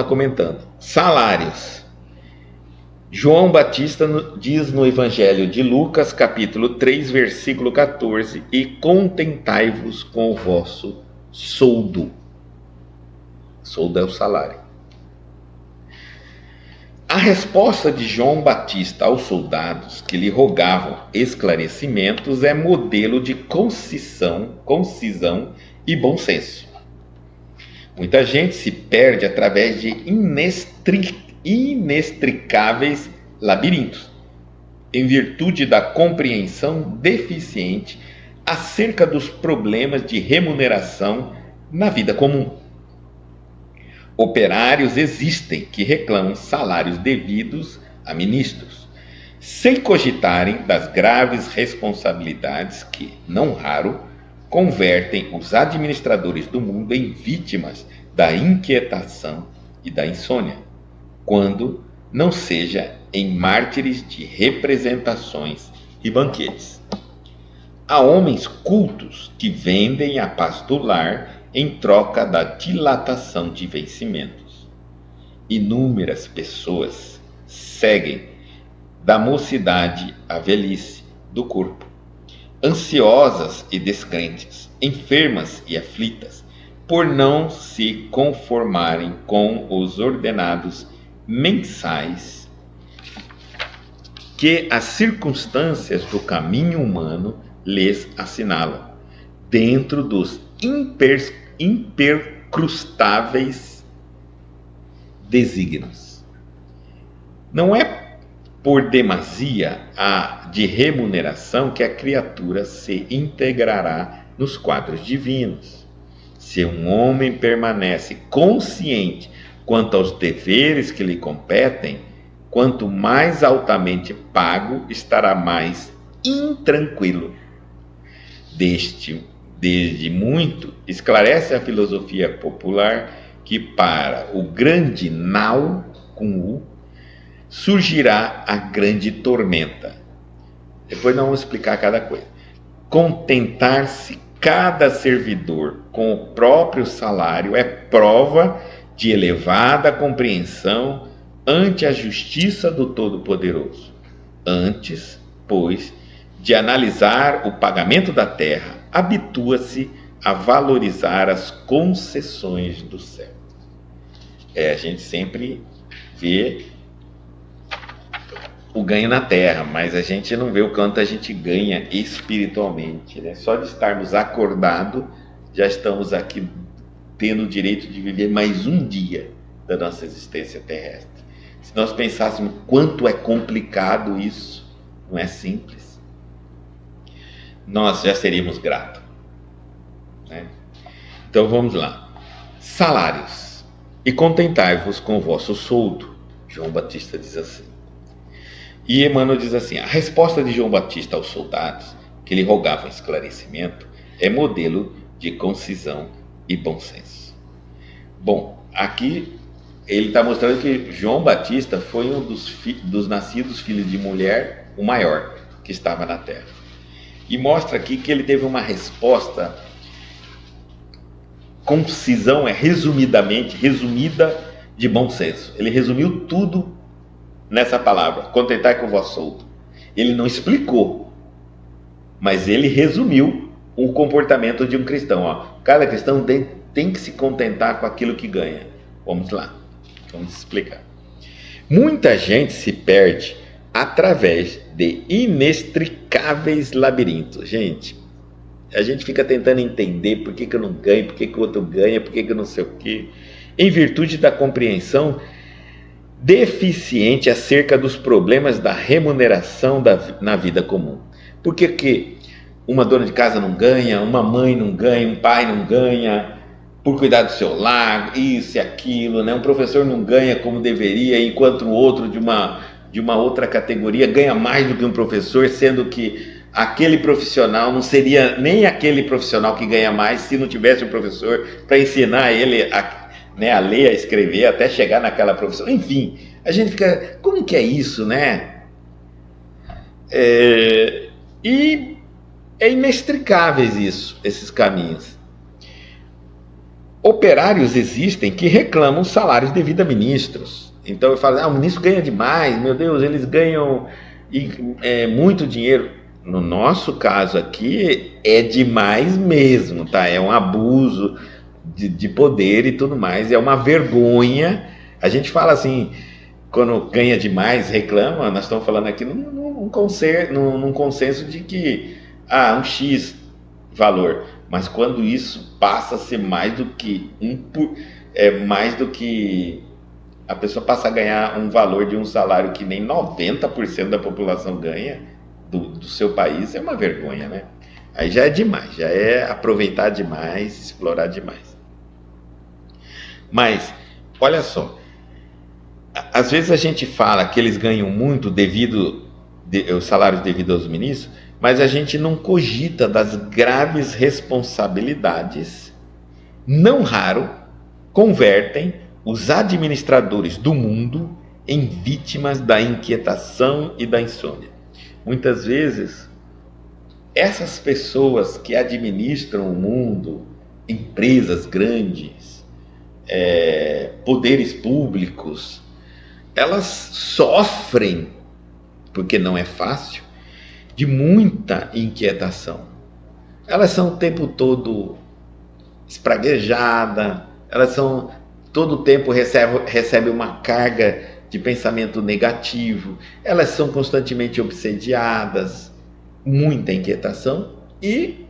comentando. Salários. João Batista diz no Evangelho de Lucas, capítulo 3, versículo 14: E contentai-vos com o vosso soldo. Soldo é o salário. A resposta de João Batista aos soldados que lhe rogavam esclarecimentos é modelo de concisão e bom senso. Muita gente se perde através de inextricáveis labirintos, em virtude da compreensão deficiente acerca dos problemas de remuneração na vida comum. Operários existem que reclamam salários devidos a ministros, sem cogitarem das graves responsabilidades que, não raro, convertem os administradores do mundo em vítimas da inquietação e da insônia, quando não seja em mártires de representações e banquetes. Há homens cultos que vendem a paz do lar em troca da dilatação de vencimentos. Inúmeras pessoas seguem da mocidade à velhice do corpo, ansiosas e descrentes, enfermas e aflitas, por não se conformarem com os ordenados mensais que as circunstâncias do caminho humano lhes assinalam, dentro dos impercrustáveis desígnios. Não é por demasia de remuneração que a criatura se integrará nos quadros divinos. Se um homem permanece consciente quanto aos deveres que lhe competem, quanto mais altamente pago, estará mais intranquilo. Desde muito, esclarece a filosofia popular que para o grande nau, com U, surgirá a grande tormenta. Depois nós vamos explicar cada coisa. Contentar-se cada servidor com o próprio salário é prova de elevada compreensão ante a justiça do Todo-Poderoso. Antes, pois, de analisar o pagamento da terra, habitua-se a valorizar as concessões do céu. A gente sempre vê o ganho na terra, mas a gente não vê o quanto a gente ganha espiritualmente, né? Só de estarmos acordados, já estamos aqui tendo o direito de viver mais um dia da nossa existência terrestre. Se nós pensássemos quanto é complicado isso, não é simples, nós já seríamos gratos, né? Então vamos lá. Salários. E contentai-vos com o vosso soldo. João Batista diz assim. E Emmanuel diz assim: a resposta de João Batista aos soldados que lhe rogavam esclarecimento é modelo de concisão e bom senso. Bom, aqui ele está mostrando que João Batista foi um dos nascidos filhos de mulher, o maior que estava na terra. E mostra aqui que ele teve uma resposta, concisão resumida, de bom senso. Ele resumiu tudo nessa palavra, contentar com o vosso soldo. Ele não explicou, mas ele resumiu o comportamento de um cristão. Cada cristão tem que se contentar com aquilo que ganha. Vamos lá, vamos explicar. Muita gente se perde através de inextricáveis labirintos. Gente, a gente fica tentando entender por que eu não ganho, por que o outro ganha, por que eu não sei o quê, em virtude da compreensão deficiente acerca dos problemas da remuneração na vida comum. Por que uma dona de casa não ganha, uma mãe não ganha, um pai não ganha, por cuidar do seu lar, isso e aquilo, né? Um professor não ganha como deveria, enquanto o outro de uma outra categoria ganha mais do que um professor, sendo que aquele profissional não seria nem aquele profissional que ganha mais se não tivesse um professor para ensinar ele a ler, a escrever, até chegar naquela profissão. Enfim, a gente fica, como que é isso, né? E é inextricáveis esses caminhos. Operários existem que reclamam salários devido a ministros. Então eu falo, o ministro ganha demais, meu Deus, eles ganham muito dinheiro. No nosso caso aqui, é demais mesmo, tá? É um abuso de poder e tudo mais, é uma vergonha. A gente fala assim, quando ganha demais, reclama, nós estamos falando aqui num consenso de que, um X valor. Mas quando isso passa a ser mais do que mais do que a pessoa passa a ganhar um valor de um salário que nem 90% da população ganha do seu país, é uma vergonha, né? Aí já é demais, já é aproveitar demais, explorar demais. Mas, olha só, às vezes a gente fala que eles ganham muito os salários devido aos ministros, mas a gente não cogita das graves responsabilidades. Não raro, convertem os administradores do mundo em vítimas da inquietação e da insônia. Muitas vezes, essas pessoas que administram o mundo, empresas grandes, poderes públicos, elas sofrem, porque não é fácil, de muita inquietação. Elas são o tempo todo espraguejadas, elas são todo o tempo recebem uma carga de pensamento negativo, elas são constantemente obsediadas, muita inquietação e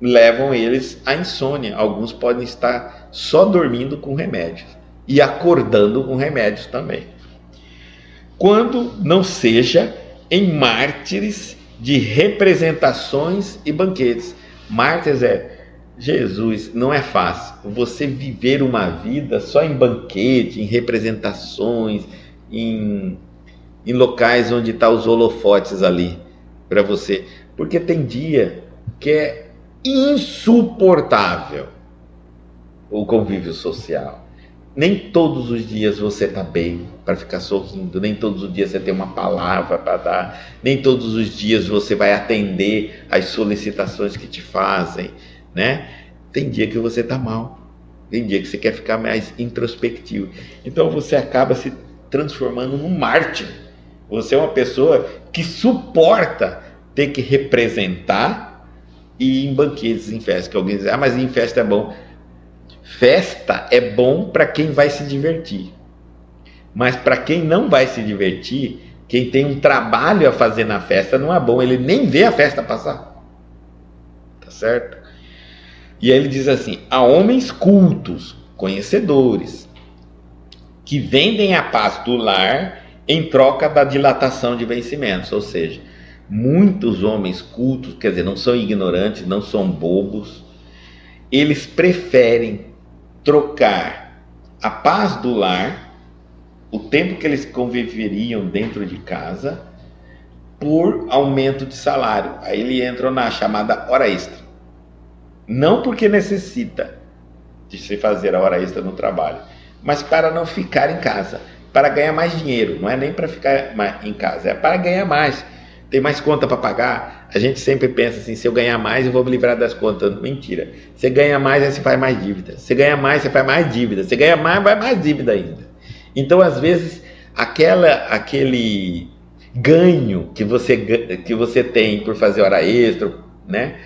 levam eles à insônia. Alguns podem estar só dormindo com remédios e acordando com remédios também. Quando não seja em mártires de representações e banquetes. Mártires Jesus, não é fácil. Você viver uma vida só em banquete, em representações, em locais onde estão os holofotes ali para você. Porque tem dia que é insuportável o convívio social. Nem todos os dias você está bem para ficar sorrindo, nem todos os dias você tem uma palavra para dar, nem todos os dias você vai atender às solicitações que te fazem, né? Tem dia que você está mal, tem dia que você quer ficar mais introspectivo. Então você acaba se transformando num mártir. Você é uma pessoa que suporta ter que representar e ir em banquetes, em festas, que alguém diz, mas em festa é bom. Festa é bom para quem vai se divertir, mas para quem não vai se divertir, quem tem um trabalho a fazer na festa, não é bom, ele nem vê a festa passar, tá certo? E aí ele diz assim, há homens cultos, conhecedores, que vendem a paz do lar em troca da dilatação de vencimentos, ou seja, muitos homens cultos, quer dizer, não são ignorantes, não são bobos, eles preferem trocar a paz do lar, o tempo que eles conviveriam dentro de casa, por aumento de salário. Aí ele entra na chamada hora extra. Não porque necessita de se fazer a hora extra no trabalho, mas para não ficar em casa, para ganhar mais dinheiro. Não é nem para ficar em casa, é para ganhar mais. Tem mais conta para pagar. A gente sempre pensa assim, se eu ganhar mais eu vou me livrar das contas. Mentira, você ganha mais, aí você faz mais dívida, você ganha mais, você faz mais dívida, você ganha mais, vai mais dívida ainda. Então às vezes aquele ganho que você tem por fazer hora extra, né,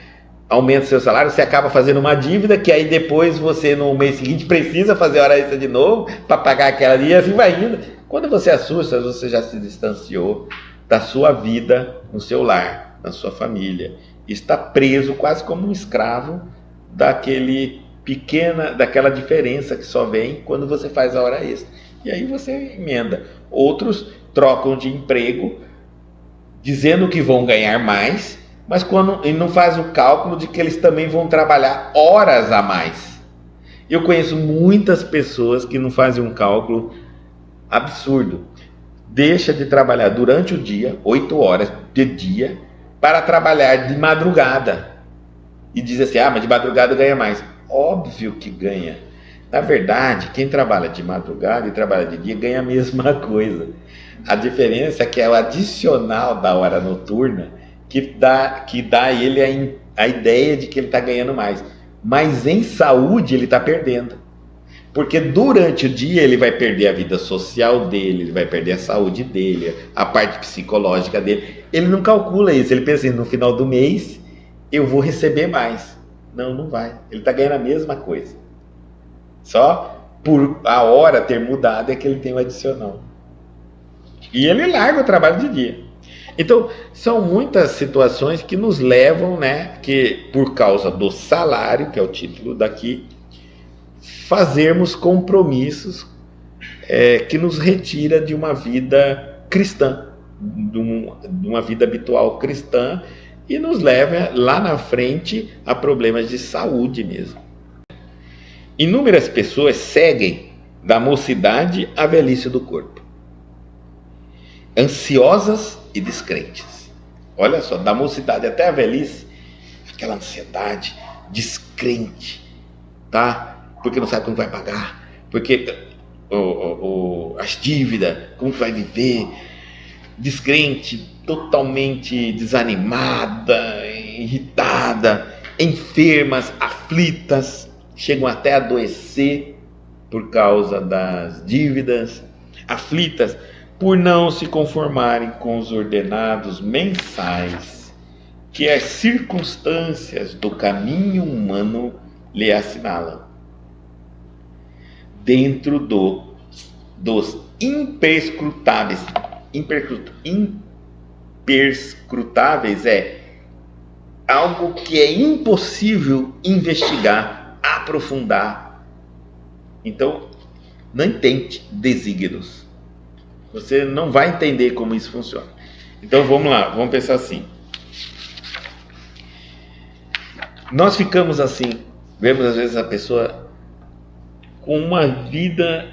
aumenta o seu salário, você acaba fazendo uma dívida que aí depois você no mês seguinte precisa fazer hora extra de novo para pagar aquela ali, e assim vai indo. Quando você assusta, você já se distanciou da sua vida no seu lar, na sua família. Está preso quase como um escravo daquela diferença que só vem quando você faz a hora extra. E aí você emenda. Outros trocam de emprego dizendo que vão ganhar mais, mas quando ele não faz o cálculo de que eles também vão trabalhar horas a mais. Eu conheço muitas pessoas que não fazem um cálculo absurdo. Deixa de trabalhar durante o dia, 8 horas de dia, para trabalhar de madrugada. E diz assim, mas de madrugada ganha mais. Óbvio que ganha. Na verdade, quem trabalha de madrugada e trabalha de dia ganha a mesma coisa. A diferença é que é o adicional da hora noturna que dá a ele a ideia de que ele está ganhando mais. mas em saúde ele está perdendo. Porque durante o dia ele vai perder a vida social dele, ele vai perder a saúde dele, a parte psicológica dele. Ele não calcula isso, ele pensa assim, no final do mês eu vou receber mais. Não, não vai. Ele está ganhando a mesma coisa. Só por a hora ter mudado é que ele tem o adicional. E ele larga o trabalho de dia. Então, são muitas situações que nos levam, né, que por causa do salário, que é o título daqui, fazermos compromissos que nos retira de uma vida cristã, de uma vida habitual cristã, e nos leva lá na frente a problemas de saúde mesmo. Inúmeras pessoas seguem da mocidade à velhice do corpo, ansiosas e descrentes. Olha só, da mocidade até a velhice, aquela ansiedade, descrente, tá? Porque não sabe como vai pagar, porque as dívidas, como vai viver, descrente, totalmente desanimada, irritada, enfermas, aflitas, chegam até a adoecer por causa das dívidas, aflitas por não se conformarem com os ordenados mensais que as circunstâncias do caminho humano lhe assinalam. Dentro dos imperscrutáveis é algo que é impossível investigar, aprofundar. Então, não tente desígnios. Você não vai entender como isso funciona. Então vamos lá, vamos pensar assim. Nós ficamos assim, vemos às vezes a pessoa com uma vida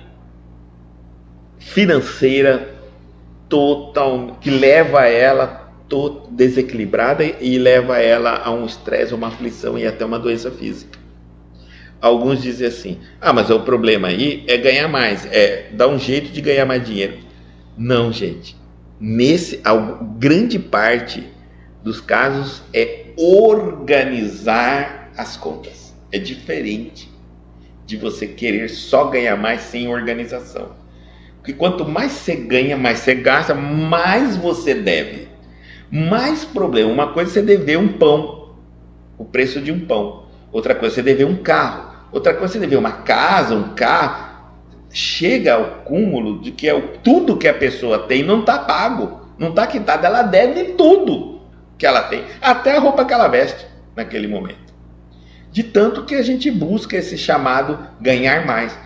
financeira total, que leva ela desequilibrada e leva ela a um estresse, uma aflição e até uma doença física. Alguns dizem assim, mas o problema aí é ganhar mais, dar um jeito de ganhar mais dinheiro. Não, gente. A grande parte dos casos é organizar as contas. É diferente de você querer só ganhar mais sem organização. Porque quanto mais você ganha, mais você gasta, mais você deve. Mais problema. Uma coisa é você dever um pão, o preço de um pão. Outra coisa é você dever um carro. Outra coisa é você dever uma casa, um carro. Chega ao cúmulo de que tudo que a pessoa tem não está pago, não está quitado, ela deve tudo que ela tem, até a roupa que ela veste naquele momento. De tanto que a gente busca esse chamado ganhar mais.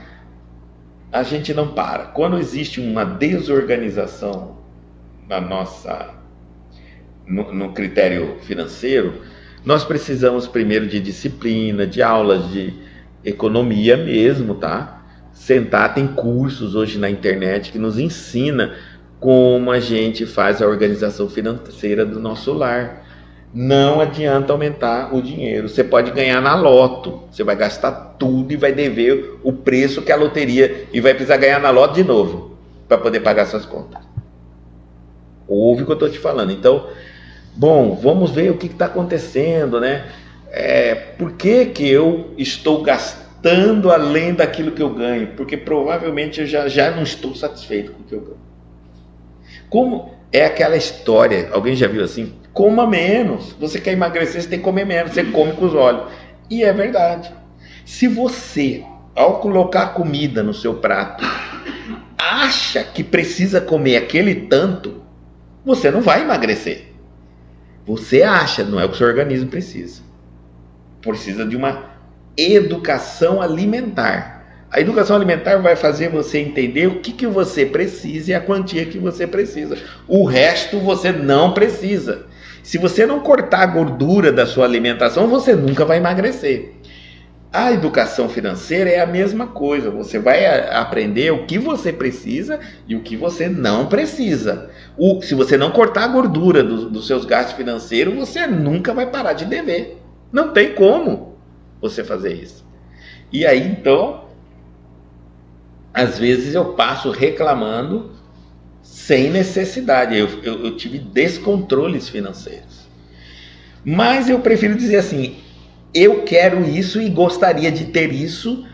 A gente não para. Quando existe uma desorganização no critério financeiro, nós precisamos primeiro de disciplina, de aulas de economia mesmo, tá? Sentar, tem cursos hoje na internet que nos ensina como a gente faz a organização financeira do nosso lar. Não adianta aumentar o dinheiro. Você pode ganhar na loto, você vai gastar tudo e vai dever o preço que a loteria e vai precisar ganhar na loto de novo para poder pagar suas contas. Ouve o que eu estou te falando. Então, bom, vamos ver o que está acontecendo, né? Por que eu estou gastando além daquilo que eu ganho? Porque provavelmente eu já não estou satisfeito com o que eu ganho. Como é aquela história, alguém já viu assim? Coma menos. Você quer emagrecer, você tem que comer menos. Você come com os olhos. E é verdade. Se você, ao colocar comida no seu prato, acha que precisa comer aquele tanto, você não vai emagrecer. Você acha, não é o que o seu organismo precisa. Precisa de uma educação alimentar. A educação alimentar vai fazer você entender o que você precisa e a quantia que você precisa. O resto você não precisa. Se você não cortar a gordura da sua alimentação, você nunca vai emagrecer. A educação financeira é a mesma coisa. Você vai aprender o que você precisa e o que você não precisa. Se você não cortar a gordura dos seus gastos financeiros, você nunca vai parar de dever. Não tem como você fazer isso. E aí, então, às vezes eu passo reclamando sem necessidade. Eu tive descontroles financeiros. Mas eu prefiro dizer assim, eu quero isso e gostaria de ter isso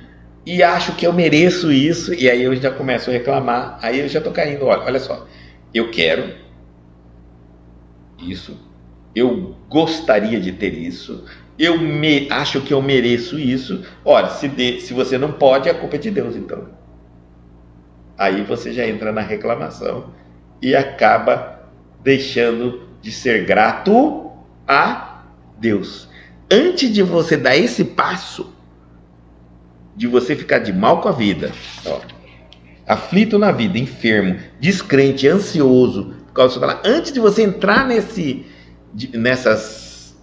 e acho que eu mereço isso, e aí eu já começo a reclamar, aí eu já estou caindo, olha só, eu quero isso, eu gostaria de ter isso, acho que eu mereço isso. Ora, se você não pode, a culpa é de Deus, então. Aí você já entra na reclamação e acaba deixando de ser grato a Deus. Antes de você dar esse passo, de você ficar de mal com a vida, ó, aflito na vida, enfermo, descrente, ansioso, antes de você entrar nessas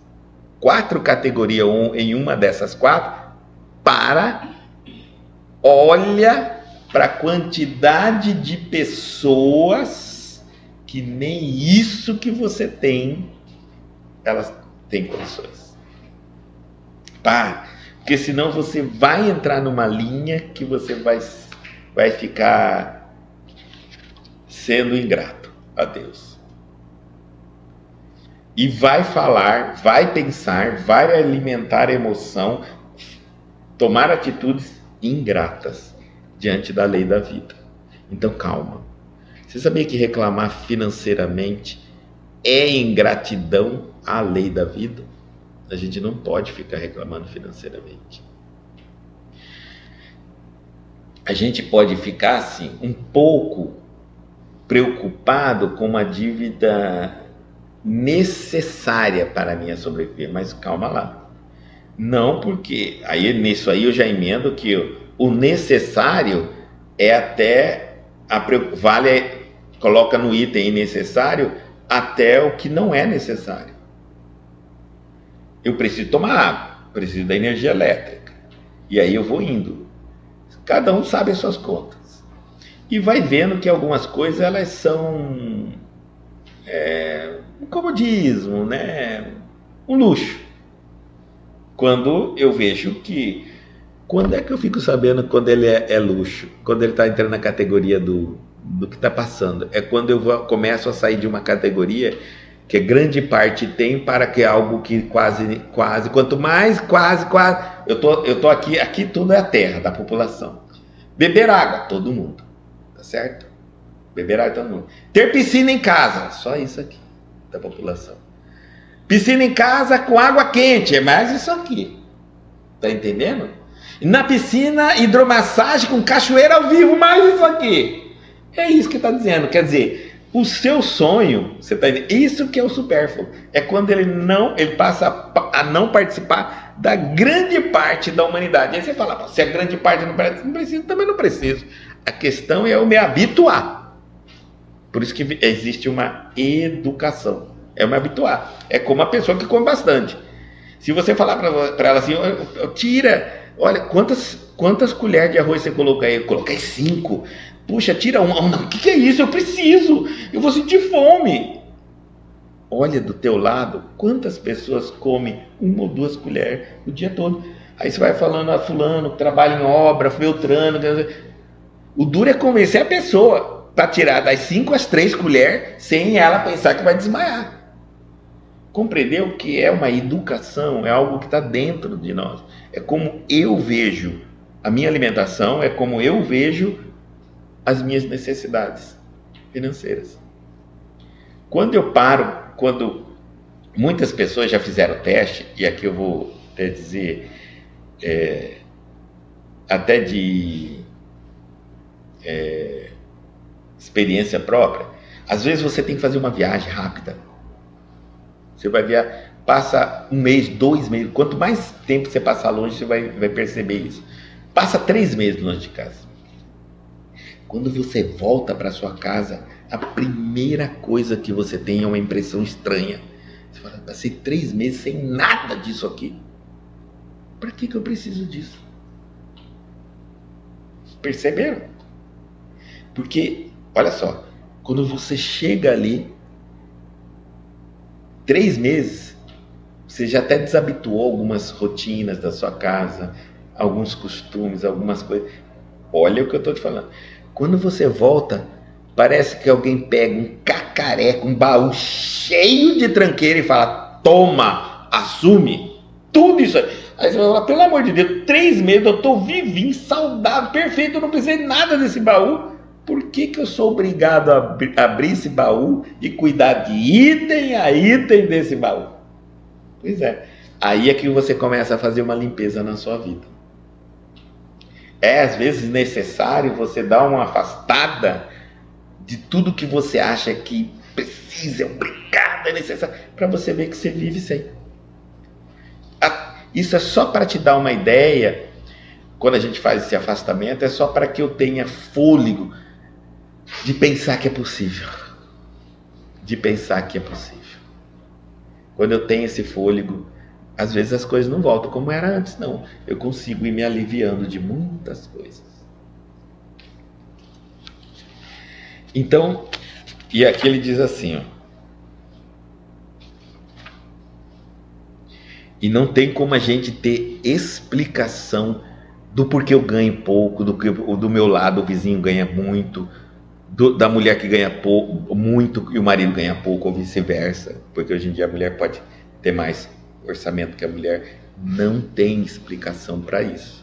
4 categorias, ou em uma dessas 4, olha para a quantidade de pessoas que nem isso que você tem, elas têm condições. Porque senão você vai entrar numa linha que você vai ficar sendo ingrato a Deus. E vai falar, vai pensar, vai alimentar a emoção, tomar atitudes ingratas diante da lei da vida. Então calma. Você sabia que reclamar financeiramente é ingratidão à lei da vida? A gente não pode ficar reclamando financeiramente. A gente pode ficar assim um pouco preocupado com uma dívida necessária para a minha sobreviver, mas calma lá. Não, porque aí nisso aí eu já emendo que o necessário é até coloca no item necessário até o que não é necessário. Eu preciso tomar água, preciso da energia elétrica, e aí eu vou indo. Cada um sabe as suas contas e vai vendo que algumas coisas elas são um comodismo, né? Um luxo. Quando eu vejo que... Quando é que eu fico sabendo quando ele é luxo? Quando ele está entrando na categoria do que está passando. É quando eu começo a sair de uma categoria que grande parte tem para que algo que quase, quanto mais, quase, eu tô aqui tudo é a terra da população. Beber água, todo mundo, tá certo? Beber água, todo mundo. Ter piscina em casa, só isso aqui, da população. Piscina em casa com água quente, é mais isso aqui, tá entendendo? Na piscina, hidromassagem com cachoeira ao vivo, mais isso aqui. É isso que tá dizendo, quer dizer... O seu sonho, você tá entendendo? Isso que é o supérfluo. É quando ele passa a não participar da grande parte da humanidade. Aí você fala, se a grande parte não precisa, também não preciso. A questão é eu me habituar. Por isso que existe uma educação. É me habituar. É como a pessoa que come bastante. Se você falar para ela assim, tira, olha, quantas colheres de arroz você colocou aí? Eu coloquei 5. Puxa, tira uma. Não, o que é isso? Eu preciso. Eu vou sentir fome. Olha do teu lado, quantas pessoas comem 1 ou 2 colheres o dia todo. Aí você vai falando a fulano que trabalha em obra, filtrando. O duro é convencer a pessoa para tirar das 5 às 3 colheres sem ela pensar que vai desmaiar. Compreendeu que é uma educação, é algo que está dentro de nós. É como eu vejo a minha alimentação, é como eu vejo as minhas necessidades financeiras. Quando muitas pessoas já fizeram o teste, e aqui eu vou até dizer, até de experiência própria, às vezes você tem que fazer uma viagem rápida. Você vai viajar, passa 1 mês, 2 meses, quanto mais tempo você passar longe, você vai perceber isso. Passa 3 meses longe de casa. Quando você volta para sua casa, a primeira coisa que você tem é uma impressão estranha. Você fala, passei 3 meses sem nada disso aqui. Para que eu preciso disso? Perceberam? Porque, olha só, quando você chega ali, 3 meses, você já até desabituou algumas rotinas da sua casa, alguns costumes, algumas coisas. Olha o que eu estou te falando. Quando você volta, parece que alguém pega um cacareco, um baú cheio de tranqueira e fala, toma, assume. Tudo isso aí. Aí você vai falar, pelo amor de Deus, 3 meses eu estou vivinho, saudável, perfeito, eu não precisei de nada desse baú. Por que eu sou obrigado a abrir esse baú e cuidar de item a item desse baú? Pois é. Aí é que você começa a fazer uma limpeza na sua vida. É às vezes necessário você dar uma afastada de tudo que você acha que precisa, é obrigado, é necessário, para você ver que você vive sem. Isso é só para te dar uma ideia. Quando a gente faz esse afastamento, é só para que eu tenha fôlego de pensar que é possível. De pensar que é possível. Quando eu tenho esse fôlego, às vezes as coisas não voltam como era antes, não. Eu consigo ir me aliviando de muitas coisas. Então, e aqui ele diz assim, ó. E não tem como a gente ter explicação do porquê eu ganho pouco, do meu lado o vizinho ganha muito, da mulher que ganha pouco, muito e o marido ganha pouco, ou vice-versa, porque hoje em dia a mulher pode ter mais orçamento que a mulher. Não tem explicação para isso.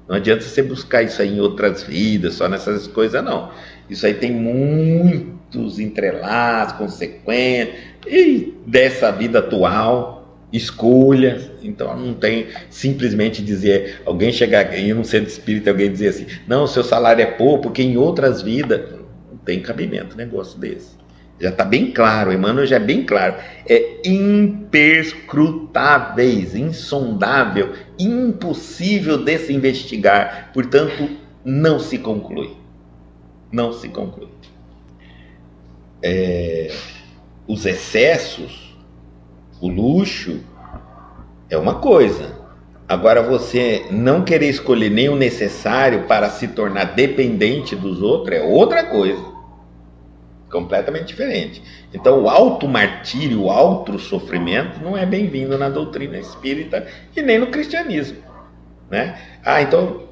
Não adianta você buscar isso aí em outras vidas, só nessas coisas, não. Isso aí tem muitos entrelaços, consequências, e dessa vida atual, escolhas. Então não tem simplesmente dizer, alguém chegar em um centro espírita, alguém dizer assim, não, o seu salário é pouco, porque em outras vidas, não tem cabimento um negócio desse. Já está bem claro, Emmanuel já é bem claro, é imperscrutáveis, insondável, impossível de se investigar, portanto, não se conclui. Não se conclui. Os excessos, o luxo, é uma coisa. Agora, você não querer escolher nem o necessário para se tornar dependente dos outros é outra coisa. Completamente diferente. Então, o auto-martírio, o auto-sofrimento não é bem-vindo na doutrina espírita e nem no cristianismo, né? Então,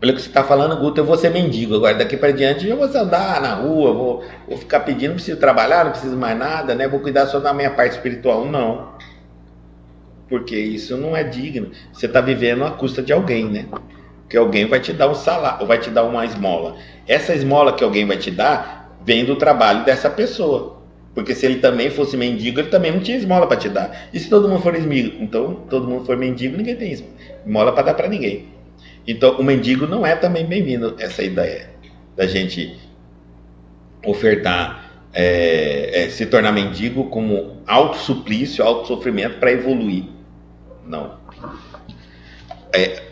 pelo que você está falando, Guto, eu vou ser mendigo. Agora, daqui para diante, eu vou andar na rua, vou ficar pedindo, não preciso trabalhar, não preciso mais nada, né? Vou cuidar só da minha parte espiritual. Não. Porque isso não é digno. Você está vivendo à custa de alguém, né? Que alguém vai te dar um salário, vai te dar uma esmola. Essa esmola que alguém vai te dar vem do trabalho dessa pessoa. Porque se ele também fosse mendigo, ele também não tinha esmola para te dar. E se todo mundo for mendigo? Então, todo mundo for mendigo, ninguém tem esmola para dar para ninguém. Então, o mendigo não é também bem-vindo, essa ideia da gente ofertar, se tornar mendigo como autossuplício, autossofrimento para evoluir. Não.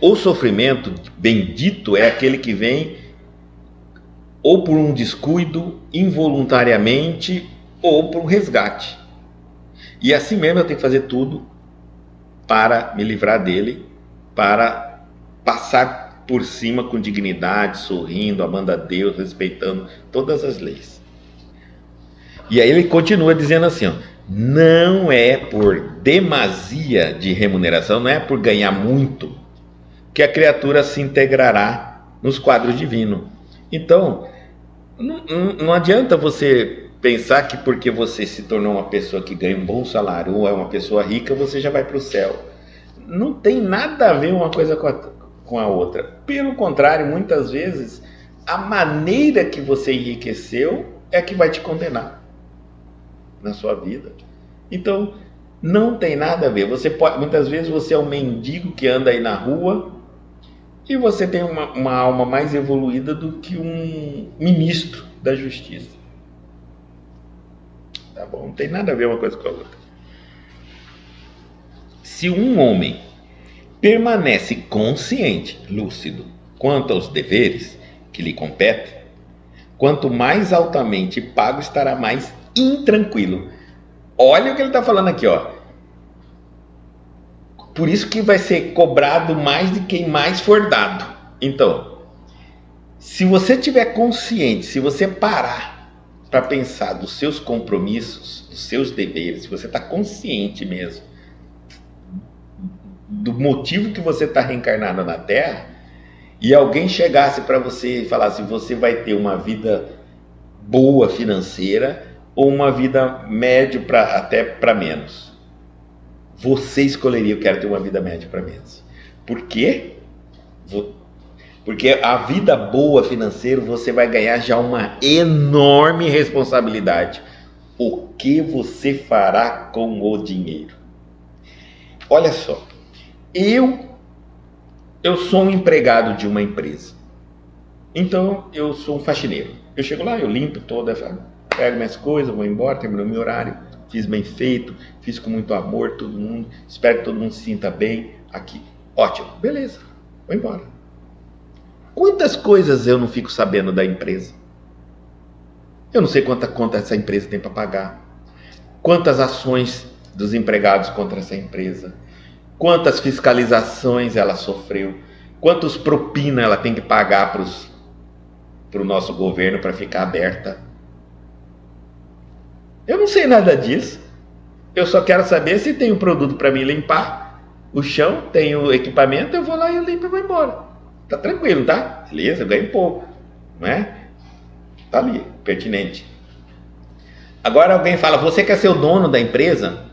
O sofrimento bendito é aquele que vem ou por um descuido, involuntariamente, ou por um resgate. E assim mesmo eu tenho que fazer tudo para me livrar dele, para passar por cima com dignidade, sorrindo, amando a Deus, respeitando todas as leis. E aí ele continua dizendo assim, ó, não é por demasia de remuneração, não é por ganhar muito, que a criatura se integrará nos quadros divinos. Então, não adianta você pensar que porque você se tornou uma pessoa que ganha um bom salário ou é uma pessoa rica, você já vai para o céu. Não tem nada a ver uma coisa com a outra. Pelo contrário, muitas vezes, a maneira que você enriqueceu é que vai te condenar na sua vida. Então, não tem nada a ver. Muitas vezes você é um mendigo que anda aí na rua e você tem uma alma mais evoluída do que um ministro da justiça. Tá bom? Não tem nada a ver uma coisa com a outra. Se um homem permanece consciente, lúcido, quanto aos deveres que lhe competem, quanto mais altamente pago estará mais intranquilo. Olha o que ele está falando aqui, ó. Por isso que vai ser cobrado mais de quem mais for dado. Então, se você tiver consciente, se você parar para pensar dos seus compromissos, dos seus deveres, se você está consciente mesmo do motivo que você está reencarnado na Terra, e alguém chegasse para você e falasse, você vai ter uma vida boa financeira ou uma vida médio até para menos. você escolheria, eu quero ter uma vida média para menos. Por quê? Porque a vida boa financeira, você vai ganhar já uma enorme responsabilidade. O que você fará com o dinheiro? Olha só, eu sou um empregado de uma empresa. Então, eu sou um faxineiro. Eu chego lá, eu limpo toda, pego minhas coisas, vou embora, termino meu horário, fiz bem feito, fiz com muito amor, todo mundo, espero que todo mundo se sinta bem aqui. Ótimo, beleza, vou embora. Quantas coisas eu não fico sabendo da empresa? Eu não sei quanta conta essa empresa tem para pagar. Quantas ações dos empregados contra essa empresa? Quantas fiscalizações ela sofreu? Quantos propina ela tem que pagar para o nosso governo para ficar aberta? Eu não sei nada disso. Eu só quero saber se tem um produto para mim limpar o chão, tem o equipamento, eu vou lá e eu limpo e vou embora. Tá tranquilo, tá? Beleza, eu ganho pouco, não é? Tá ali, pertinente. Agora alguém fala, você quer ser o dono da empresa?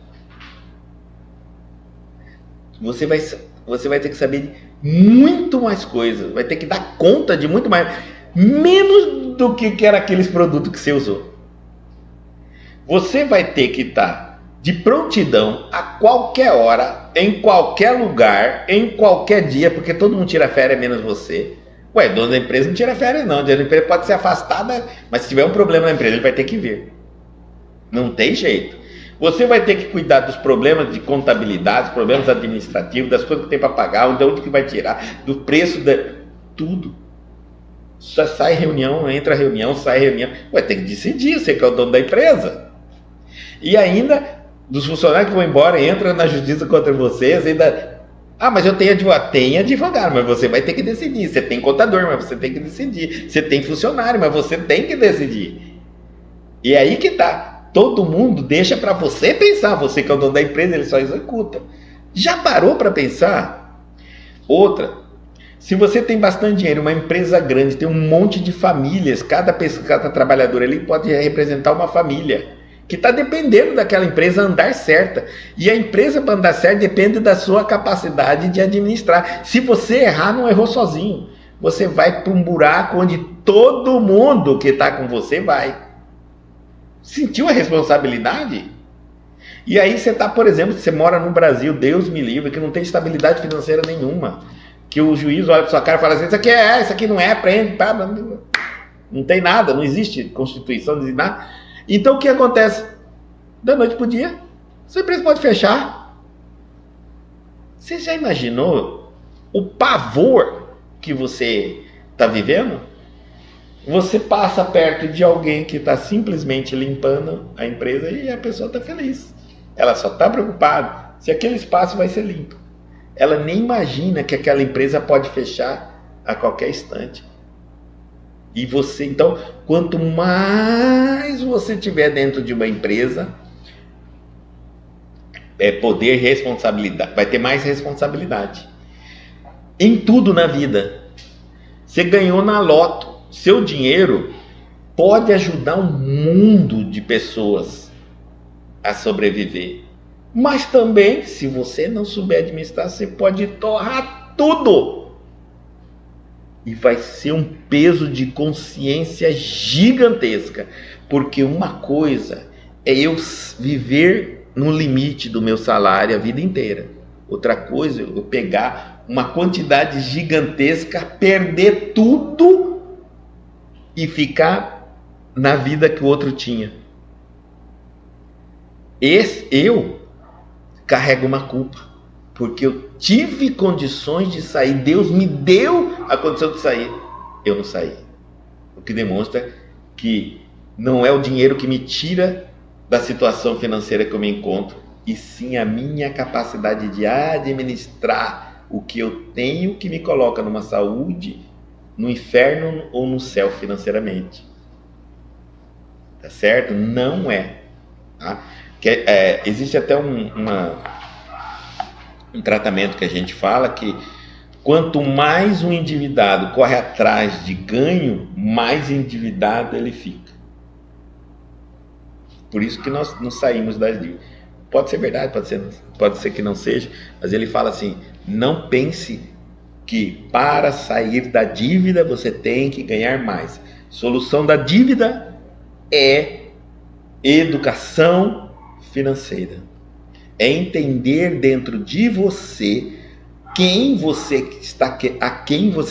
Você vai ter que saber muito mais coisas, vai ter que dar conta de muito mais, menos do que era aqueles produtos que você usou. Você vai ter que estar de prontidão a qualquer hora, em qualquer lugar, em qualquer dia, porque todo mundo tira férias menos você. Ué, dono da empresa não tira férias não, o dono da empresa pode ser afastada, mas se tiver um problema na empresa, ele vai ter que vir. Não tem jeito. Você vai ter que cuidar dos problemas de contabilidade, dos problemas administrativos, das coisas que tem para pagar, de onde que vai tirar, do preço, tudo. Só sai reunião, entra reunião, sai reunião. Ué, tem que decidir, você que é o dono da empresa. E ainda, dos funcionários que vão embora, entra na justiça contra vocês, ainda... Ah, mas eu tenho advogado. Tem advogado, mas você vai ter que decidir. Você tem contador, mas você tem que decidir. Você tem funcionário, mas você tem que decidir. E aí que tá. Todo mundo deixa para você pensar. Você que é o dono da empresa, ele só executa. Já parou para pensar? Outra, se você tem bastante dinheiro, uma empresa grande, tem um monte de famílias, cada trabalhador ali pode representar uma família que está dependendo daquela empresa andar certa. E a empresa, para andar certa, depende da sua capacidade de administrar. Se você errar, não errou sozinho. Você vai para um buraco onde todo mundo que está com você vai. Sentiu a responsabilidade? E aí você está, por exemplo, você mora no Brasil, Deus me livre, que não tem estabilidade financeira nenhuma. Que o juiz olha para sua cara e fala assim, isso aqui é, isso aqui não é, prende, pá, não tem nada, não existe Constituição, não existe nada. Então o que acontece? Da noite para o dia, sua empresa pode fechar. Você já imaginou o pavor que você está vivendo? Você passa perto de alguém que está simplesmente limpando a empresa e a pessoa está feliz. Ela só está preocupada se aquele espaço vai ser limpo. Ela nem imagina que aquela empresa pode fechar a qualquer instante. E você, então, quanto mais você tiver dentro de uma empresa, poder, responsabilidade, vai ter mais responsabilidade. Em tudo na vida. Você ganhou na loto. Seu dinheiro pode ajudar um mundo de pessoas a sobreviver. Mas também, se você não souber administrar, você pode torrar tudo. E vai ser um peso de consciência gigantesca. Porque uma coisa é eu viver no limite do meu salário a vida inteira. Outra coisa é eu pegar uma quantidade gigantesca, perder tudo e ficar na vida que o outro tinha. Eu carrego uma culpa. Porque eu tive condições de sair. Deus me deu a condição de sair. Eu não saí. O que demonstra que não é o dinheiro que me tira da situação financeira que eu me encontro, e sim a minha capacidade de administrar o que eu tenho, que me coloca numa saúde, no inferno ou no céu financeiramente. Tá certo? Não é. Tá? Existe até um tratamento que a gente fala que quanto mais um endividado corre atrás de ganho, mais endividado ele fica. Por isso que nós não saímos das dívidas. Pode ser verdade, pode ser que não seja, mas ele fala assim: não pense que para sair da dívida você tem que ganhar mais. Solução da dívida é educação financeira. É entender dentro de você a quem você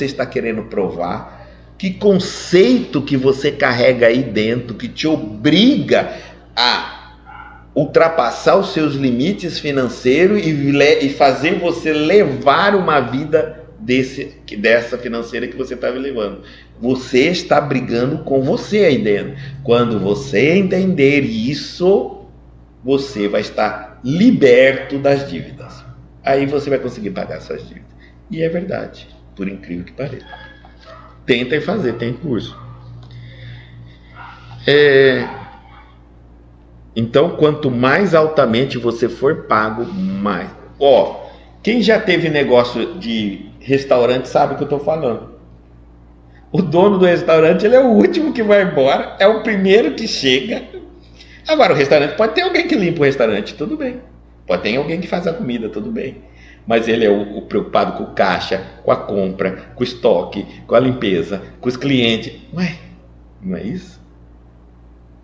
está querendo provar, que conceito que você carrega aí dentro, que te obriga a ultrapassar os seus limites financeiros e fazer você levar uma vida dessa financeira que você estava levando. Você está brigando com você aí dentro. Quando você entender isso, você vai estar liberto das dívidas. Aí você vai conseguir pagar suas dívidas. E é verdade, por incrível que pareça. Tenta fazer, tem curso. Então, quanto mais altamente você for pago, mais. Quem já teve negócio de restaurante sabe o que eu estou falando. O dono do restaurante, ele é o último que vai embora, é o primeiro que chega. Agora, o restaurante pode ter alguém que limpa o restaurante, tudo bem. Pode ter alguém que faz a comida, tudo bem. Mas ele é o preocupado com o caixa, com a compra, com o estoque, com a limpeza, com os clientes. Ué, não é isso?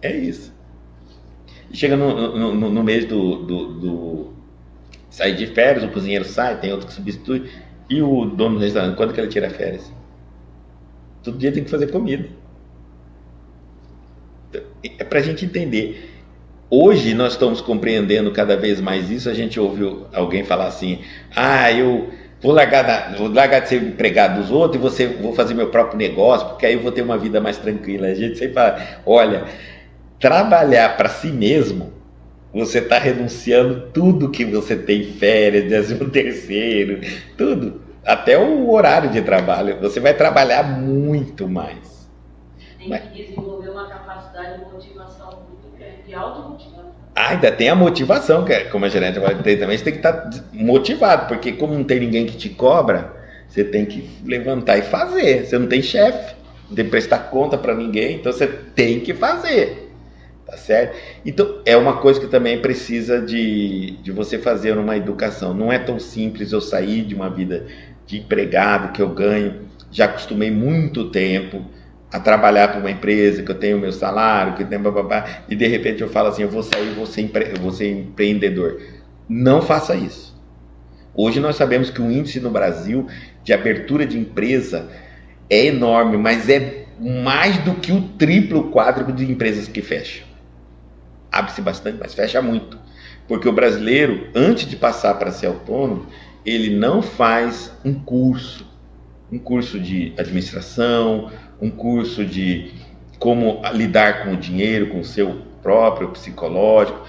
É isso. Chega no mês do sair de férias, o cozinheiro sai, tem outro que substitui, e o dono do restaurante, quando que ele tira férias? Todo dia tem que fazer comida. É pra gente entender. Hoje nós estamos compreendendo cada vez mais isso. A gente ouviu alguém falar assim: eu vou largar de ser empregado dos outros e vou fazer meu próprio negócio, porque aí eu vou ter uma vida mais tranquila. A gente sempre fala: olha, trabalhar para si mesmo, você está renunciando tudo que você tem, férias, 13º, tudo, até o horário de trabalho. Você vai trabalhar muito mais. Tem que desenvolver uma capacidade de motivação muito grande, de automotivação. Ainda tem a motivação, que como a gerente também, você tem que estar motivado, porque como não tem ninguém que te cobra, você tem que levantar e fazer. Você não tem chefe, não tem que prestar conta para ninguém, então você tem que fazer. Tá certo? Então, é uma coisa que também precisa de você fazer numa educação. Não é tão simples eu sair de uma vida de empregado que eu ganho. Já acostumei muito tempo a trabalhar para uma empresa, que eu tenho meu salário, que eu tenho bababá, e de repente eu falo assim: eu vou sair, vou ser empreendedor. Não faça isso. Hoje nós sabemos que o índice no Brasil de abertura de empresa é enorme, mas é mais do que o triplo, o quádruplo de empresas que fecham. Abre-se bastante, mas fecha muito. Porque o brasileiro, antes de passar para ser autônomo, ele não faz um curso de administração, um curso de como lidar com o dinheiro, com o seu próprio psicológico.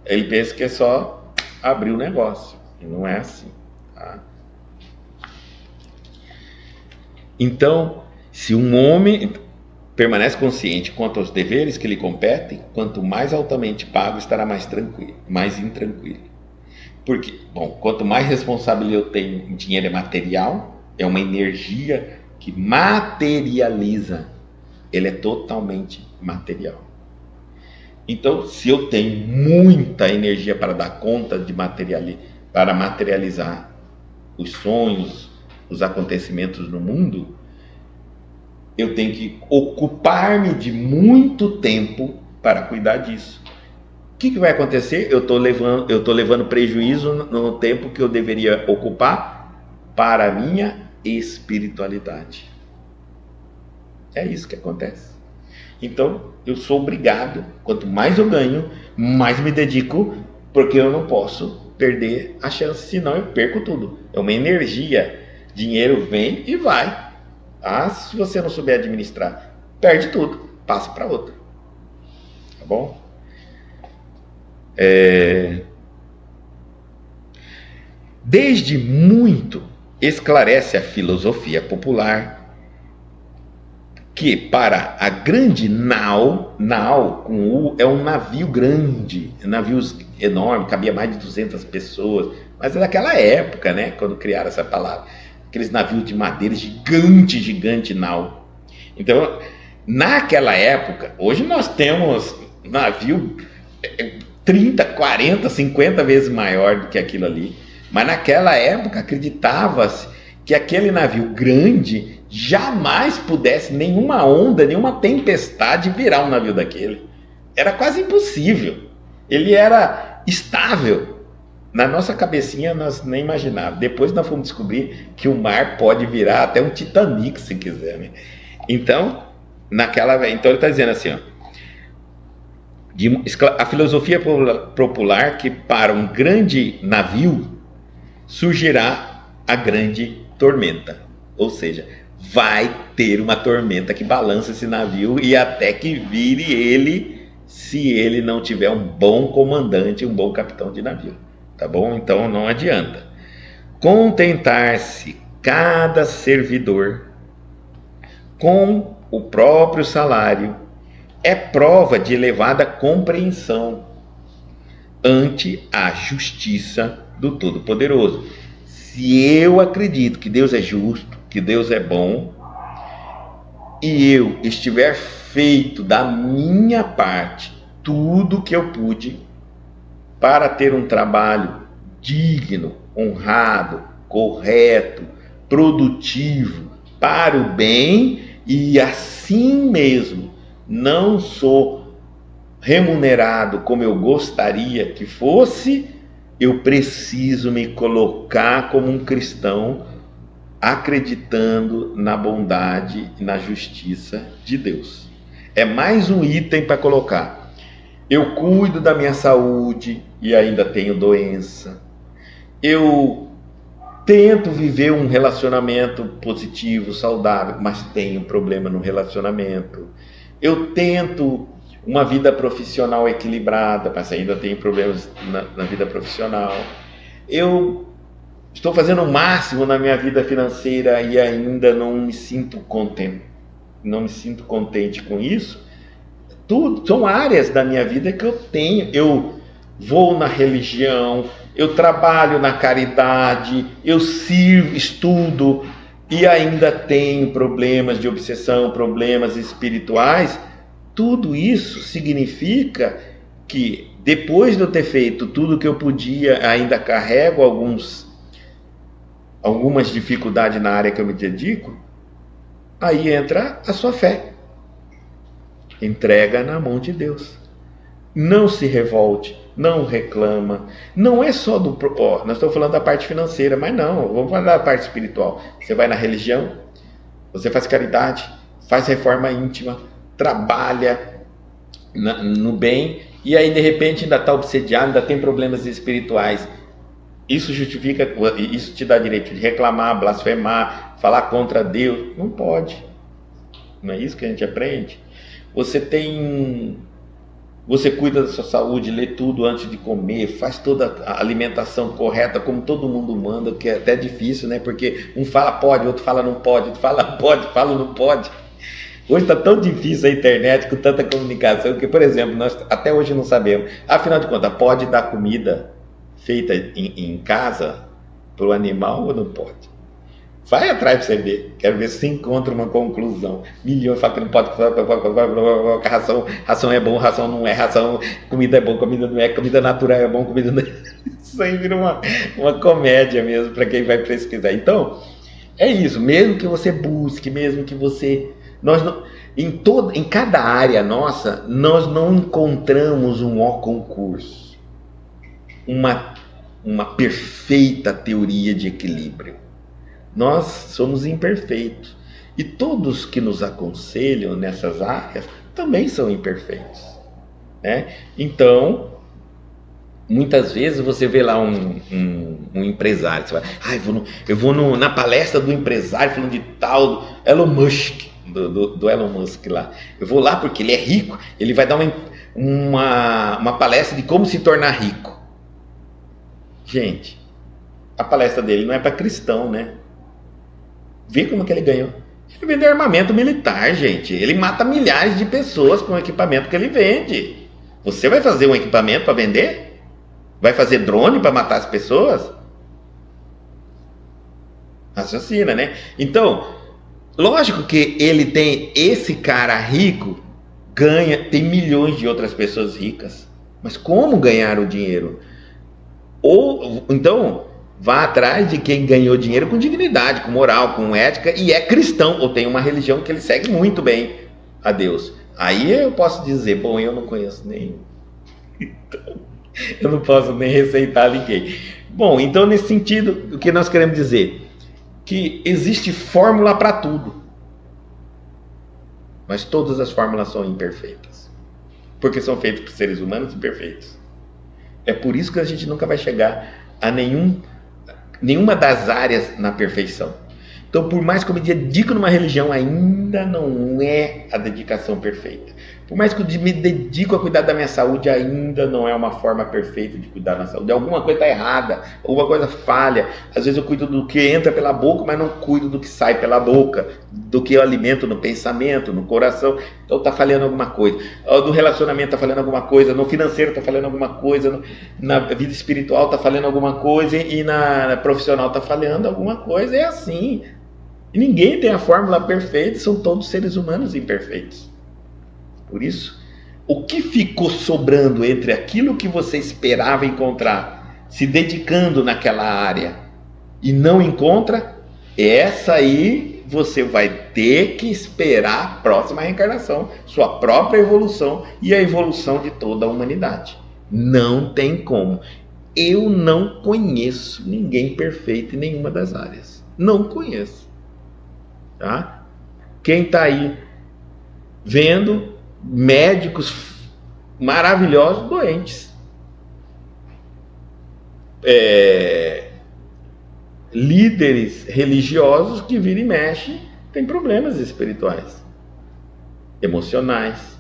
Ele pensa que é só abrir o negócio. E não é assim. Tá? Então, se um homem permanece consciente quanto aos deveres que lhe competem, quanto mais altamente pago, estará mais tranquilo, mais intranquilo. Porque, quanto mais responsabilidade eu tenho, dinheiro é material, é uma energia que materializa, ele é totalmente material. Então, se eu tenho muita energia para dar conta para materializar os sonhos, os acontecimentos no mundo, eu tenho que ocupar-me de muito tempo para cuidar disso. O que vai acontecer? Eu estou levando prejuízo no tempo que eu deveria ocupar para a minha espiritualidade. É isso que acontece. Então, eu sou obrigado, quanto mais eu ganho, mais me dedico, porque eu não posso perder a chance, senão eu perco tudo. É uma energia. Dinheiro vem e vai. Se você não souber administrar, perde tudo, passa para outra. Tá bom? Desde muito esclarece a filosofia popular que para a grande nau com U, é um navio grande, navios enorme, cabia mais de 200 pessoas, mas é daquela época, né, quando criaram essa palavra, aqueles navios de madeira gigante nau. Então, naquela época, hoje nós temos navio 30, 40, 50 vezes maior do que aquilo ali. Mas naquela época acreditava-se que aquele navio grande jamais pudesse nenhuma onda, nenhuma tempestade virar um navio daquele. Era quase impossível. Ele era estável. Na nossa cabecinha nós nem imaginávamos. Depois nós fomos descobrir que o mar pode virar até um Titanic se quiser, né? Então ele está dizendo assim, ó, a filosofia popular que para um grande navio surgirá a grande tormenta. Ou seja, vai ter uma tormenta que balança esse navio e até que vire ele, se ele não tiver um bom comandante, um bom capitão de navio. Tá bom? Então não adianta. Contentar-se cada servidor com o próprio salário é prova de elevada compreensão ante a justiça do Todo-Poderoso. Se eu acredito que Deus é justo, que Deus é bom, e eu estiver feito da minha parte tudo o que eu pude para ter um trabalho digno, honrado, correto, produtivo, para o bem, e assim mesmo não sou remunerado como eu gostaria que fosse, eu preciso me colocar como um cristão acreditando na bondade e na justiça de Deus. É mais um item para colocar. Eu cuido da minha saúde e ainda tenho doença. Eu tento viver um relacionamento positivo, saudável, mas tenho problema no relacionamento. Eu tento uma vida profissional equilibrada, mas ainda tenho problemas na vida profissional. Eu estou fazendo o máximo na minha vida financeira e ainda não me sinto contente. Não me sinto contente com isso. Tudo são áreas da minha vida que eu tenho. Eu vou na religião, eu trabalho na caridade, eu sirvo, estudo e ainda tenho problemas de obsessão, problemas espirituais. Tudo isso significa que depois de eu ter feito tudo que eu podia, ainda carrego algumas dificuldades na área que eu me dedico. Aí entra a sua fé. Entrega na mão de Deus. Não se revolte, não reclama. Não é só do... nós estamos falando da parte financeira, mas não, vamos falar da parte espiritual. Você vai na religião, você faz caridade, faz reforma íntima, trabalha no bem, e aí de repente ainda está obsediado, ainda tem problemas espirituais. Isso justifica, isso te dá direito de reclamar, blasfemar, falar contra Deus? Não pode. Não é isso que a gente aprende? Você cuida da sua saúde, lê tudo antes de comer, faz toda a alimentação correta, como todo mundo manda, que é até difícil, né? Porque um fala pode, outro fala não pode, outro fala pode, fala não pode. Hoje está tão difícil a internet, com tanta comunicação, que, por exemplo, nós até hoje não sabemos. Afinal de contas, pode dar comida feita em casa para o animal ou não pode? Vai atrás para você ver. Quero ver se você encontra uma conclusão. Milhões falam que não pode, ração é bom, ração não é, comida é bom, comida não é, comida natural é bom, comida não é. Isso aí vira uma comédia mesmo para quem vai pesquisar. Então, é isso. Mesmo que você busque, mesmo que você... em cada área nossa, nós não encontramos um concurso, uma perfeita teoria de equilíbrio. Nós somos imperfeitos. E todos que nos aconselham nessas áreas também são imperfeitos, né? Então, muitas vezes você vê lá um empresário, você vai, eu vou na palestra do empresário falando de tal, Elon Musk, do Elon Musk lá. Eu vou lá porque ele é rico, ele vai dar uma palestra de como se tornar rico. Gente, a palestra dele não é para cristão, né? Vê como que ele ganhou. Ele vende armamento militar, gente. Ele mata milhares de pessoas com o equipamento que ele vende. Você vai fazer um equipamento para vender? Vai fazer drone para matar as pessoas? Raciocina, né? Então, lógico que ele tem, esse cara rico tem milhões de outras pessoas ricas. Mas como ganhar o dinheiro? Ou então vá atrás de quem ganhou dinheiro com dignidade, com moral, com ética e é cristão ou tem uma religião que ele segue muito bem a Deus. Aí eu posso dizer, bom, eu não conheço nenhum. Então, eu não posso nem receitar ninguém. Bom, então nesse sentido, o que nós queremos dizer? Que existe fórmula para tudo. Mas todas as fórmulas são imperfeitas. Porque são feitas por seres humanos imperfeitos. É por isso que a gente nunca vai chegar a nenhuma das áreas na perfeição. Então, por mais que eu me dedique numa religião, ainda não é a dedicação perfeita. Por mais que eu me dedique a cuidar da minha saúde, ainda não é uma forma perfeita de cuidar da saúde. Alguma coisa está errada, alguma coisa falha. Às vezes eu cuido do que entra pela boca, mas não cuido do que sai pela boca, do que eu alimento no pensamento, no coração. Então está falhando alguma coisa. Do relacionamento está falhando alguma coisa, no financeiro está falhando alguma coisa, na vida espiritual está falhando alguma coisa e na profissional está falhando alguma coisa. É assim. E ninguém tem a fórmula perfeita, são todos seres humanos imperfeitos. Por isso, o que ficou sobrando entre aquilo que você esperava encontrar, se dedicando naquela área, e não encontra, essa aí você vai ter que esperar a próxima reencarnação, sua própria evolução e a evolução de toda a humanidade. Não tem como. Eu não conheço ninguém perfeito em nenhuma das áreas. Não conheço. Tá? Quem está aí vendo médicos maravilhosos doentes, líderes religiosos que viram e mexem, têm problemas espirituais, emocionais,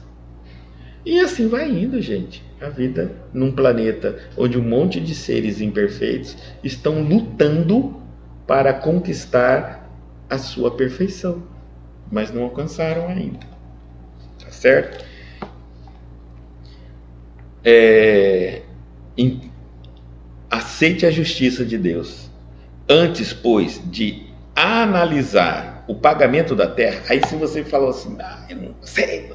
e assim vai indo, gente. A vida num planeta onde um monte de seres imperfeitos estão lutando para conquistar a sua perfeição, mas não alcançaram ainda. Tá certo? Aceite a justiça de Deus. Antes, pois, de analisar o pagamento da terra, aí se você falou assim, eu não sei.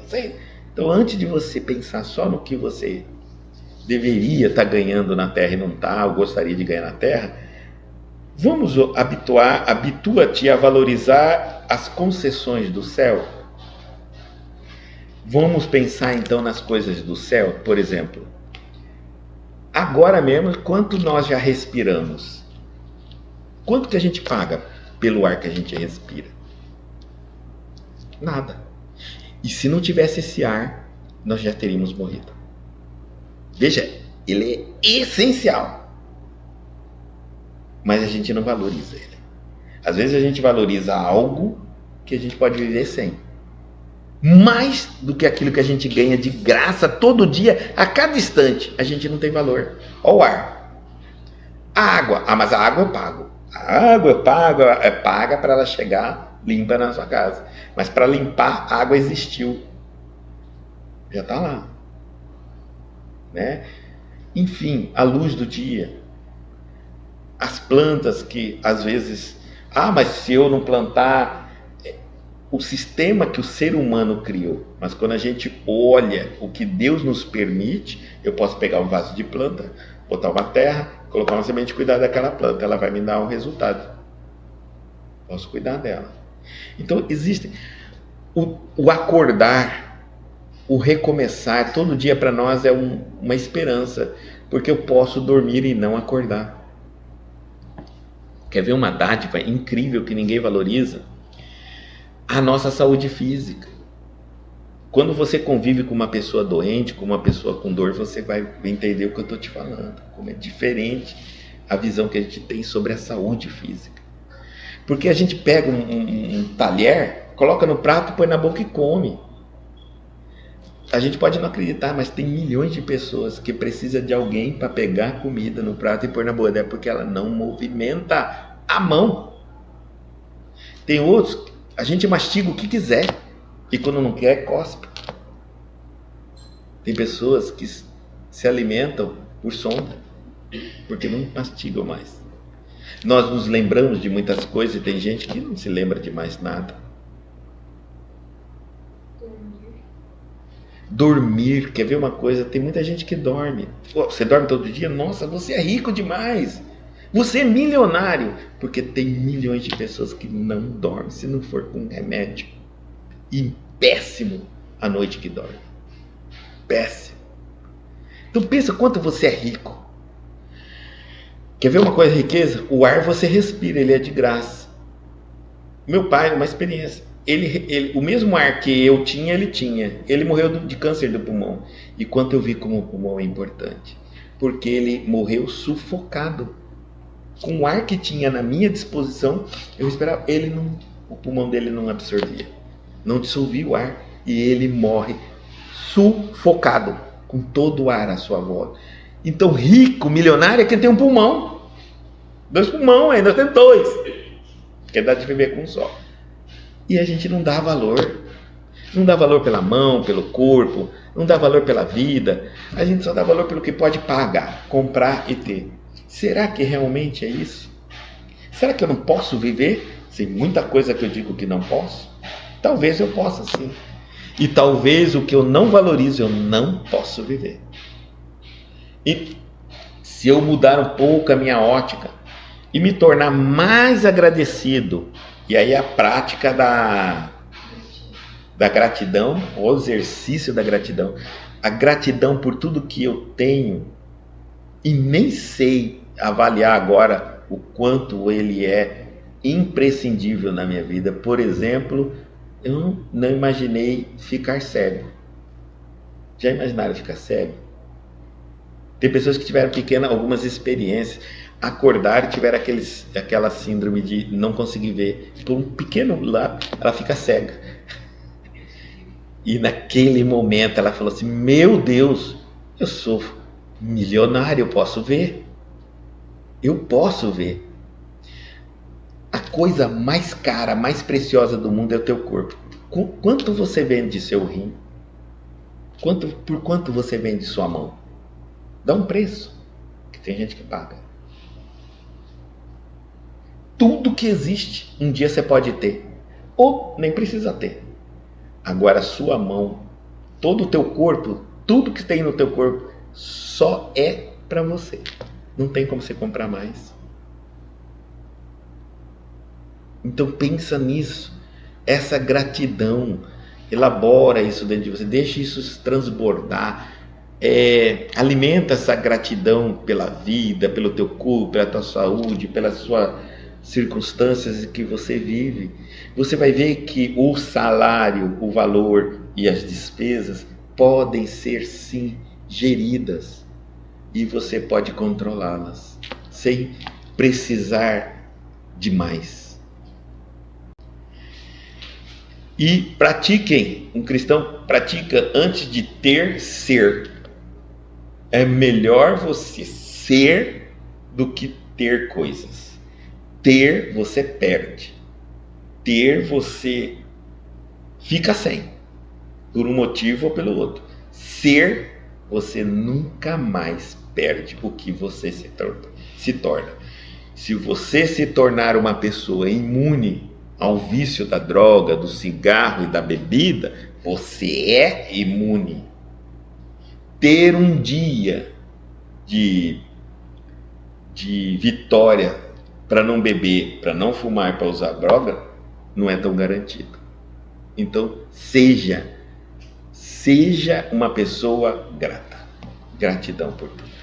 Então, antes de você pensar só no que você deveria estar ganhando na terra e não está, ou gostaria de ganhar na terra, vamos habitua-te a valorizar as concessões do céu. Vamos pensar então nas coisas do céu, por exemplo. Agora mesmo, quanto nós já respiramos? Quanto que a gente paga pelo ar que a gente respira? Nada. E se não tivesse esse ar, nós já teríamos morrido. Veja, ele é essencial. Mas a gente não valoriza ele. Às vezes a gente valoriza algo que a gente pode viver sem. Mais do que aquilo que a gente ganha de graça todo dia, a cada instante, a gente não tem valor. Olha o ar. A água. Mas a água eu pago. A água eu pago, é paga para ela chegar limpa na sua casa. Mas para limpar, a água existiu. Já está lá. Né? Enfim, a luz do dia. As plantas que às vezes... mas se eu não plantar... O sistema que o ser humano criou. Mas quando a gente olha o que Deus nos permite, eu posso pegar um vaso de planta, botar uma terra, colocar uma semente e cuidar daquela planta. Ela vai me dar um resultado. Posso cuidar dela. Então existe o acordar, o recomeçar. Todo dia para nós é uma esperança. Porque eu posso dormir e não acordar. Quer ver uma dádiva incrível que ninguém valoriza? A nossa saúde física. Quando você convive com uma pessoa doente, com uma pessoa com dor, você vai entender o que eu estou te falando. Como é diferente a visão que a gente tem sobre a saúde física. Porque a gente pega um talher, coloca no prato, põe na boca e come. A gente pode não acreditar, mas tem milhões de pessoas que precisam de alguém para pegar comida no prato e pôr na boca dela, porque ela não movimenta a mão. Tem outros... A gente mastiga o que quiser e quando não quer, cospe. Tem pessoas que se alimentam por sonda, porque não mastigam mais. Nós nos lembramos de muitas coisas e tem gente que não se lembra de mais nada. Dormir, quer ver uma coisa? Tem muita gente que dorme. Pô, você dorme todo dia? Nossa, você é rico demais. Você é milionário. Porque tem milhões de pessoas que não dormem se não for com remédio. E péssimo a noite que dorme. Péssimo. Então pensa quanto você é rico. Quer ver uma coisa, riqueza? O ar você respira, ele é de graça. Meu pai, uma experiência. O mesmo ar que eu tinha, ele tinha. Ele morreu de câncer do pulmão. E quanto eu vi como o pulmão é importante. Porque ele morreu sufocado. Com o ar que tinha na minha disposição, eu esperava. O pulmão dele não absorvia. Não dissolvia o ar. E ele morre sufocado. Com todo o ar à sua volta. Então, rico, milionário, é quem tem um pulmão. 2 pulmões, ainda tem 2. Que dá de viver com um só. E a gente não dá valor. Não dá valor pela mão, pelo corpo. Não dá valor pela vida. A gente só dá valor pelo que pode pagar, comprar e ter. Será que realmente é isso? Será que eu não posso viver? Tem muita coisa que eu digo que não posso. Talvez eu possa sim. E talvez o que eu não valorizo, eu não posso viver. E se eu mudar um pouco a minha ótica e me tornar mais agradecido, e aí a prática da gratidão, o exercício da gratidão, a gratidão por tudo que eu tenho, e nem sei avaliar agora o quanto ele é imprescindível na minha vida. Por exemplo, eu não imaginei ficar cego. Já imaginaram ficar cego? Tem pessoas que tiveram algumas experiências, acordaram e tiveram aquela síndrome de não conseguir ver. Por um pequeno lado, ela fica cega. E naquele momento ela falou assim: meu Deus, eu sou milionário, eu posso ver. Eu posso ver. A coisa mais cara, mais preciosa do mundo é o teu corpo. Quanto você vende seu rim? Por quanto você vende sua mão? Dá um preço, que tem gente que paga. Tudo que existe, um dia você pode ter. Ou nem precisa ter. Agora, sua mão, todo o teu corpo, tudo que tem no teu corpo, só é para você. Não tem como você comprar mais. Então pensa nisso. Essa gratidão, elabora isso dentro de você, deixa isso transbordar. Alimenta essa gratidão pela vida, pelo teu corpo, pela tua saúde, pelas suas circunstâncias que você vive. Você vai ver que o salário, o valor e as despesas podem ser sim geridas e você pode controlá-las sem precisar de mais. E pratiquem, um cristão pratica antes de ter, ser. É melhor você ser do que ter coisas. Ter, você perde. Ter, você fica sem, por um motivo ou pelo outro. Ser, você nunca mais perde o que você se torna. Se você se tornar uma pessoa imune ao vício da droga, do cigarro e da bebida, você é imune. Ter um dia de vitória para não beber, para não fumar, para usar droga, não é tão garantido. Então, seja uma pessoa grata. Gratidão por tudo.